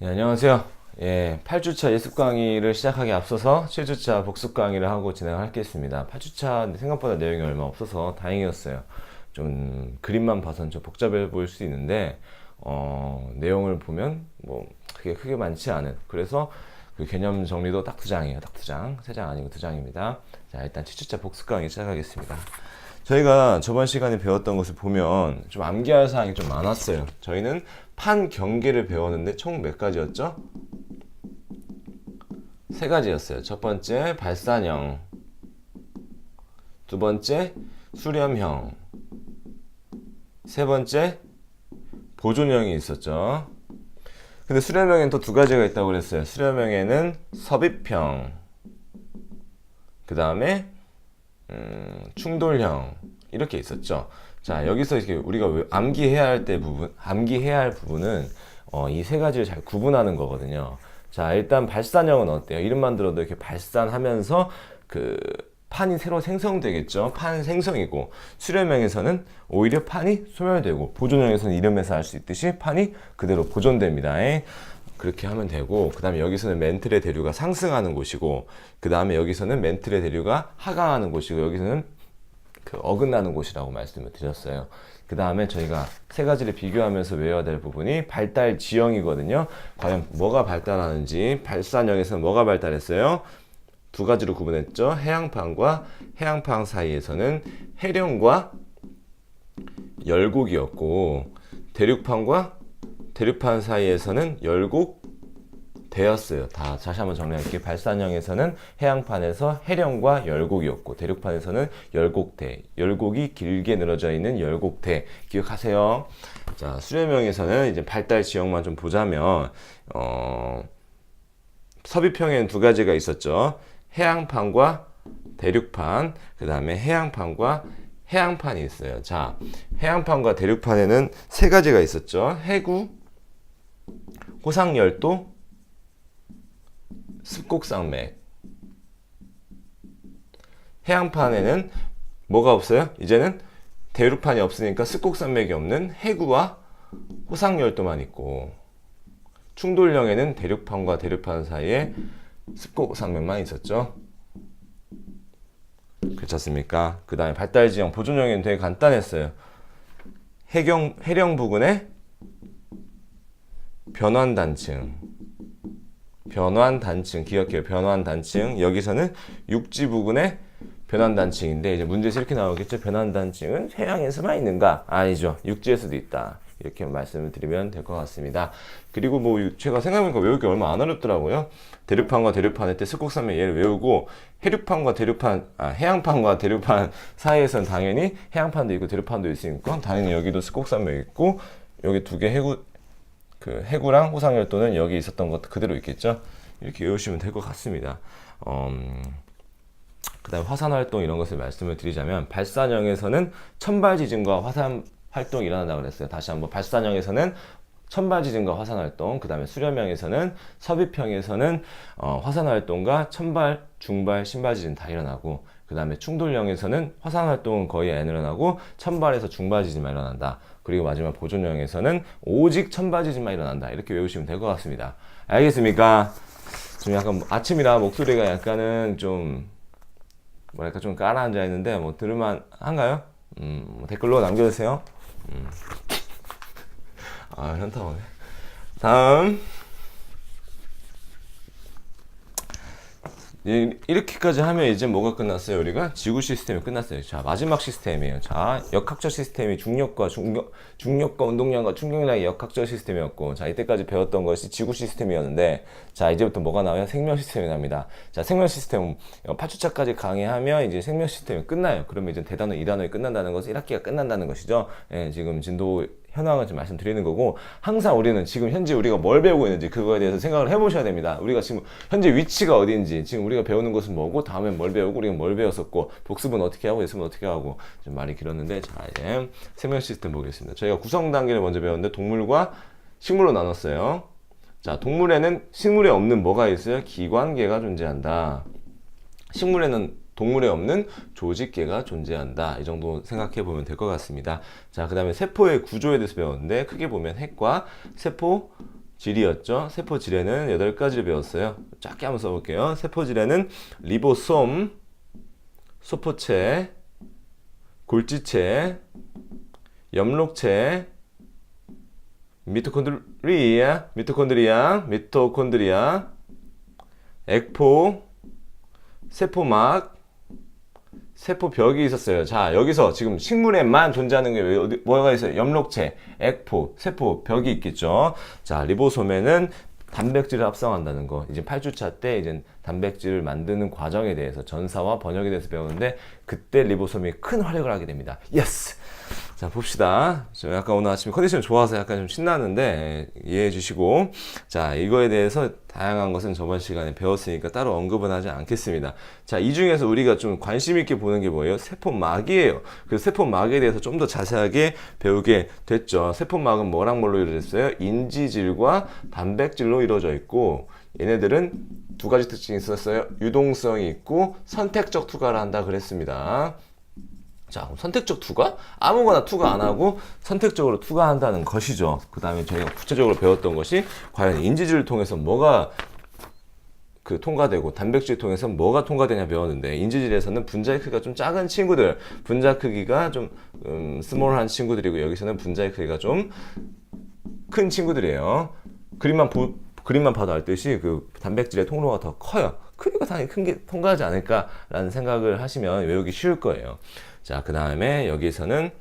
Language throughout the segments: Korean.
네, 안녕하세요. 8주차 예습 강의를 시작하기 앞서서 7주차 복습 강의를 하고 진행하겠습니다. 8주차 생각보다 내용이 얼마 없어서 다행이었어요. 좀 그림만 봐서는 좀 복잡해 보일 수 있는데 내용을 보면 뭐 크게 많지 않은, 그래서 그 개념 정리도 딱 2장이에요. 딱 2장. 3장 아니고 2장입니다. 자, 일단 7주차 복습 강의 시작하겠습니다. 저희가 저번 시간에 배웠던 것을 보면 좀 암기할 사항이 좀 많았어요. 저희는 판 경계를 배웠는데 총 몇 가지였죠? 3가지였어요. 첫 번째 발산형, 두 번째 수렴형, 세 번째 보존형이 있었죠. 근데 수렴형에는 또 2가지가 있다고 그랬어요. 수렴형에는 섭입형, 그 다음에 충돌형, 이렇게 있었죠. 자, 여기서 이렇게 우리가 암기해야 할 부분은 이 3가지를 잘 구분하는 거거든요. 자, 일단 발산형은 어때요? 이름만 들어도 이렇게 발산하면서 그 판이 새로 생성되겠죠. 판 생성이고, 수렴형에서는 오히려 판이 소멸되고, 보존형에서는 이름에서 알 수 있듯이 판이 그대로 보존됩니다. 그렇게 하면 되고, 그 다음에 여기서는 멘틀의 대류가 상승하는 곳이고, 그 다음에 여기서는 멘틀의 대류가 하강하는 곳이고, 여기서는 그 어긋나는 곳이라고 말씀을 드렸어요. 그 다음에 저희가 3가지를 비교하면서 외워야 될 부분이 발달 지형이거든요. 과연 뭐가 발달하는지, 발산형에서는 뭐가 발달했어요? 2가지로 구분했죠. 해양판과 해양판 사이에서는 해령과 열곡이었고, 대륙판과 대륙판 사이에서는 열곡대였어요. 다시 한번 정리할게요. 발산형에서는 해양판에서 해령과 열곡이었고, 대륙판에서는 열곡대, 열곡이 길게 늘어져 있는 열곡대, 기억하세요. 자, 수렴형에서는 이제 발달 지형만 좀 보자면 섭입형에는 2가지가 있었죠. 해양판과 대륙판, 그 다음에 해양판과 해양판이 있어요. 자, 해양판과 대륙판에는 3가지가 있었죠. 해구, 호상열도, 습곡산맥. 해양판에는 뭐가 없어요? 이제는 대륙판이 없으니까 습곡산맥이 없는 해구와 호상열도만 있고, 충돌형에는 대륙판과 대륙판 사이에 습곡산맥만 있었죠. 그렇습니까? 그 다음에 발달지형 보존형에는 되게 간단했어요. 해령 부근에 변환단층, 기억해요. 변환단층. 여기서는 육지 부근에 변환단층인데, 이제 문제에서 이렇게 나오겠죠. 변환단층은 해양에서만 있는가? 아니죠. 육지에서도 있다. 이렇게 말씀을 드리면 될 것 같습니다. 그리고 뭐 제가 생각해보니까 외울 게 얼마 안 어렵더라고요. 대륙판과 대륙판의 때 습곡산맥 얘를 외우고, 해양판과 대륙판 사이에서는 당연히 해양판도 있고 대륙판도 있으니까 당연히 여기도 습곡산맥 있고, 여기 2개 해구랑 호상열도는 여기 있었던 것 그대로 있겠죠. 이렇게 외우시면 될 것 같습니다. 그 다음에 화산활동 이런 것을 말씀을 드리자면, 발산형에서는 천발지진과 화산 활동이 일어난다고 그랬어요. 다시 한번, 발산형에서는 천발지진과 화산활동, 그 다음에 수렴형에서는, 섭입형에서는 화산활동과 천발, 중발, 신발지진 다 일어나고, 그 다음에 충돌형에서는 화산활동은 거의 안 일어나고 천발에서 중발지진만 일어난다. 그리고 마지막 보존형에서는 오직 천발지진만 일어난다. 이렇게 외우시면 될 것 같습니다. 알겠습니까? 지금 약간 아침이라 목소리가 약간은 좀 뭐랄까 좀 깔아앉아 있는데, 뭐 들을만 한가요? 댓글로 남겨주세요. 현타 오네. 다음, 이렇게까지 하면 이제 뭐가 끝났어요? 우리가 지구 시스템이 끝났어요. 자, 마지막 시스템이에요. 자, 역학적 시스템이 중력과 운동량과 충격량의 역학적 시스템이었고, 자, 이때까지 배웠던 것이 지구 시스템이었는데, 자, 이제부터 뭐가 나와요? 생명 시스템이 납니다. 자, 생명 시스템 8주차까지 강의하면 이제 생명 시스템이 끝나요. 그러면 이제 대단원 2단원이 끝난다는 것은 1학기가 끝난다는 것이죠. 지금 진도 현황을 좀 말씀드리는 거고, 항상 우리는 지금 현재 우리가 뭘 배우고 있는지 그거에 대해서 생각을 해보셔야 됩니다. 우리가 지금 현재 위치가 어디인지, 지금 우리가 배우는 것은 뭐고, 다음에 뭘 배우고, 우리가 뭘 배웠었고, 복습은 어떻게 하고, 예습은 어떻게 하고, 좀 말이 길었는데, 자, 이제 생명 시스템 보겠습니다. 저희가 구성 단계를 먼저 배웠는데, 동물과 식물로 나눴어요. 자, 동물에는 식물에 없는 뭐가 있어요? 기관계가 존재한다. 동물에 없는 조직계가 존재한다. 이 정도 생각해 보면 될 것 같습니다. 자, 그 다음에 세포의 구조에 대해서 배웠는데, 크게 보면 핵과 세포, 질이었죠. 세포 질에는 8가지를 배웠어요. 짧게 한번 써볼게요. 세포 질에는 리보솜, 소포체, 골지체, 엽록체, 미토콘드리아, 액포, 세포막, 세포벽이 있었어요. 자, 여기서 지금 식물에만 존재하는 게 뭐가 있어요? 엽록체, 액포, 세포벽이 있겠죠. 자, 리보솜에는 단백질을 합성한다는 거. 이제 8주차 때 이제 단백질을 만드는 과정에 대해서 전사와 번역에 대해서 배우는데 그때 리보솜이 큰 활약을 하게 됩니다. 예스! 자, 봅시다. 저 약간 오늘 아침에 컨디션이 좋아서 약간 좀 신나는데 이해해 주시고, 자, 이거에 대해서 다양한 것은 저번 시간에 배웠으니까 따로 언급은 하지 않겠습니다. 자, 이 중에서 우리가 좀 관심 있게 보는 게 뭐예요? 세포막이에요. 그래서 세포막에 대해서 좀 더 자세하게 배우게 됐죠. 세포막은 뭐랑 뭘로 이루어졌어요? 인지질과 단백질로 이루어져 있고, 얘네들은 두 가지 특징이 있었어요. 유동성이 있고 선택적 투과를 한다 그랬습니다. 자, 그럼 선택적 투과? 아무거나 투과 안 하고 선택적으로 투과한다는 것이죠. 그 다음에 저희가 구체적으로 배웠던 것이 과연 인지질을 통해서 뭐가 통과되고 단백질을 통해서 뭐가 통과되냐 배웠는데, 인지질에서는 분자의 크기가 좀 작은 친구들, 분자 크기가 좀 스몰한 친구들이고, 여기서는 분자의 크기가 좀 큰 친구들이에요. 그림만 봐도 알듯이 그 단백질의 통로가 더 커요. 크기가 당연히 큰 게 통과하지 않을까라는 생각을 하시면 외우기 쉬울 거예요. 자, 그 다음에 여기서는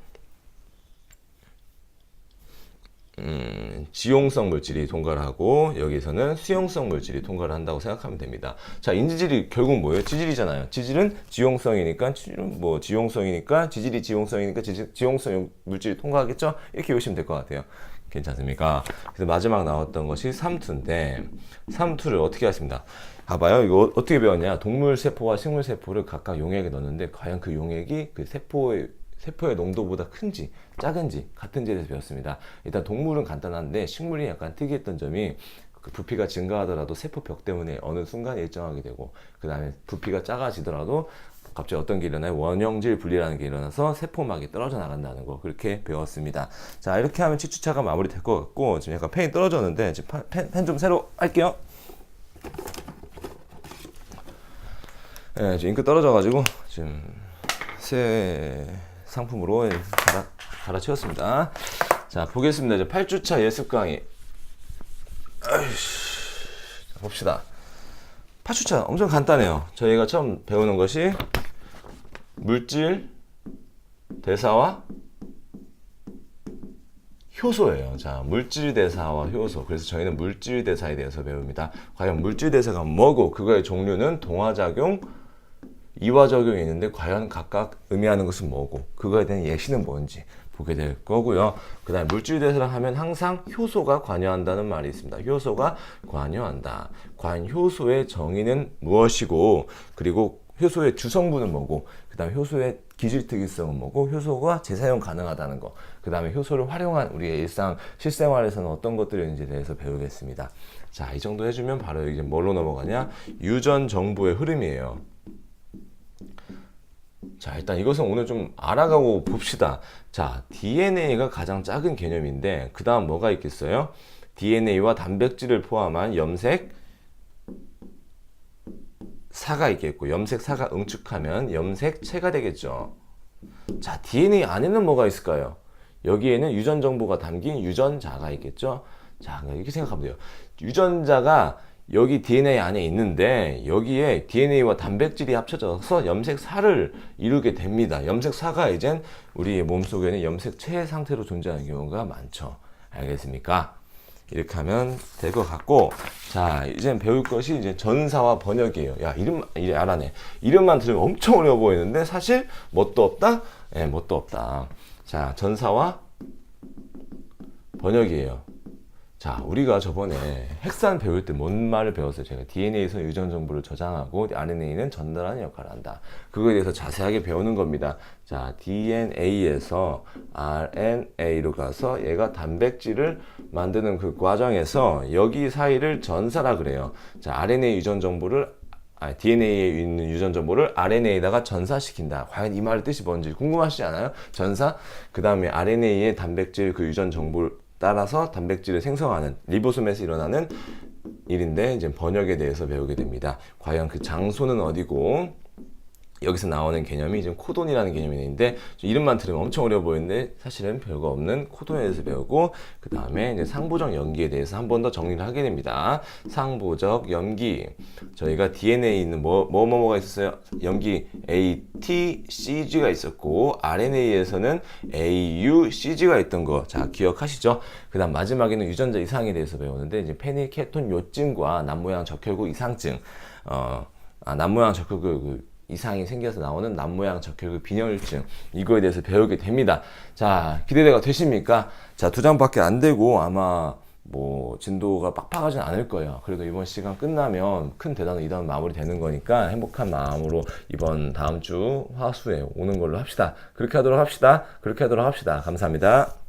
지용성 물질이 통과를 하고, 여기서는 수용성 물질이 통과를 한다고 생각하면 됩니다. 자, 인지질이 결국 뭐예요? 지질이잖아요. 지질은 지용성이니까, 지질이 지용성이니까 지용성 물질이 통과하겠죠? 이렇게 보시면 될 것 같아요. 괜찮습니까? 그래서 마지막 나왔던 것이 삼투인데, 삼투를 어떻게 했습니다. 봐봐요. 이거 어떻게 배웠냐? 동물 세포와 식물 세포를 각각 용액에 넣었는데, 과연 그 용액이 그 세포의 농도보다 큰지 작은지 같은지에 대해서 배웠습니다. 일단 동물은 간단한데 식물이 약간 특이했던 점이, 그 부피가 증가하더라도 세포벽 때문에 어느 순간 일정하게 되고, 그 다음에 부피가 작아지더라도 갑자기 어떤 게 일어나요? 원형질 분리라는 게 일어나서 세포막이 떨어져 나간다는 거, 그렇게 배웠습니다. 자, 이렇게 하면 7주차가 마무리될 것 같고, 지금 약간 펜이 떨어졌는데 지금 펜 좀 새로 할게요. 네, 지금 잉크 떨어져가지고 지금 새 상품으로 갈아치웠습니다. 자, 보겠습니다. 이제 8주차 예습 강의. 자, 봅시다. 8주차 엄청 간단해요. 저희가 처음 배우는 것이 물질, 대사와 효소예요. 자, 물질, 대사와 효소. 그래서 저희는 물질, 대사에 대해서 배웁니다. 과연 물질, 대사가 뭐고, 그거의 종류는 동화작용, 이화작용이 있는데 과연 각각 의미하는 것은 뭐고, 그거에 대한 예시는 뭔지 보게 될 거고요. 그 다음에 물질 대사를 하면 항상 효소가 관여한다는 말이 있습니다. 효소가 관여한다. 과연 효소의 정의는 무엇이고, 그리고 효소의 주성분은 뭐고, 그 다음에 효소의 기질특이성은 뭐고, 효소가 재사용 가능하다는 거, 그 다음에 효소를 활용한 우리의 일상 실생활에서는 어떤 것들이 있는지에 대해서 배우겠습니다. 자, 이 정도 해주면 바로 이제 뭘로 넘어가냐? 유전 정보의 흐름이에요. 자, 일단 이것은 오늘 좀 알아가고 봅시다. 자, DNA가 가장 작은 개념인데, 그 다음 뭐가 있겠어요? DNA와 단백질을 포함한 염색 사가 있겠고, 염색 사가 응축하면 염색체가 되겠죠. 자, DNA 안에는 뭐가 있을까요? 여기에는 유전 정보가 담긴 유전자가 있겠죠. 자, 이렇게 생각하면 돼요. 유전자가 여기 DNA 안에 있는데, 여기에 DNA와 단백질이 합쳐져서 염색사를 이루게 됩니다. 염색사가 이젠 우리 몸속에는 염색체의 상태로 존재하는 경우가 많죠. 알겠습니까? 이렇게 하면 될 것 같고, 자, 이제 배울 것이 이제 전사와 번역이에요. 야, 이제 알아내. 이름만 들으면 엄청 어려워 보이는데 사실 뭣도 없다? 네, 뭣도 없다. 자, 전사와 번역이에요. 자, 우리가 저번에 핵산 배울 때 뭔 말을 배웠어요? 제가 DNA에서 유전 정보를 저장하고 RNA는 전달하는 역할을 한다. 그거에 대해서 자세하게 배우는 겁니다. 자, DNA에서 RNA로 가서 얘가 단백질을 만드는 그 과정에서 여기 사이를 전사라 그래요. 자, RNA 유전 정보를 DNA에 있는 유전 정보를 RNA에다가 전사시킨다. 과연 이 말의 뜻이 뭔지 궁금하시지 않아요? 전사? 그 다음에 RNA의 단백질 그 유전 정보를 따라서 단백질을 생성하는 리보솜에서 일어나는 일인데 이제 번역에 대해서 배우게 됩니다. 과연 그 장소는 어디고 여기서 나오는 개념이 지금 코돈이라는 개념이 있는데 이름만 들으면 엄청 어려워 보이는데 사실은 별거 없는 코돈에 대해서 배우고 그 다음에 이제 상보적 염기에 대해서 한 번 더 정리를 하게 됩니다. 상보적 염기 저희가 DNA에 있는 뭐가 있었어요? 염기 A, T, CG가 있었고 RNA에서는 A, U, CG가 있던 거 자 기억하시죠? 그 다음 마지막에는 유전자 이상에 대해서 배우는데 이제 페닐케톤 요증과 남모양 적혈구 이상증 남모양 적혈구 이상이 생겨서 나오는 남모양 적혈구 빈혈증 이거에 대해서 배우게 됩니다. 자 기대가 되십니까? 자 2장밖에 안 되고 아마 뭐 진도가 빡빡하진 않을 거예요. 그래도 이번 시간 끝나면 큰 대단원 2단 마무리 되는 거니까 행복한 마음으로 이번 다음 주 화수에 오는 걸로 합시다. 그렇게 하도록 합시다. 감사합니다.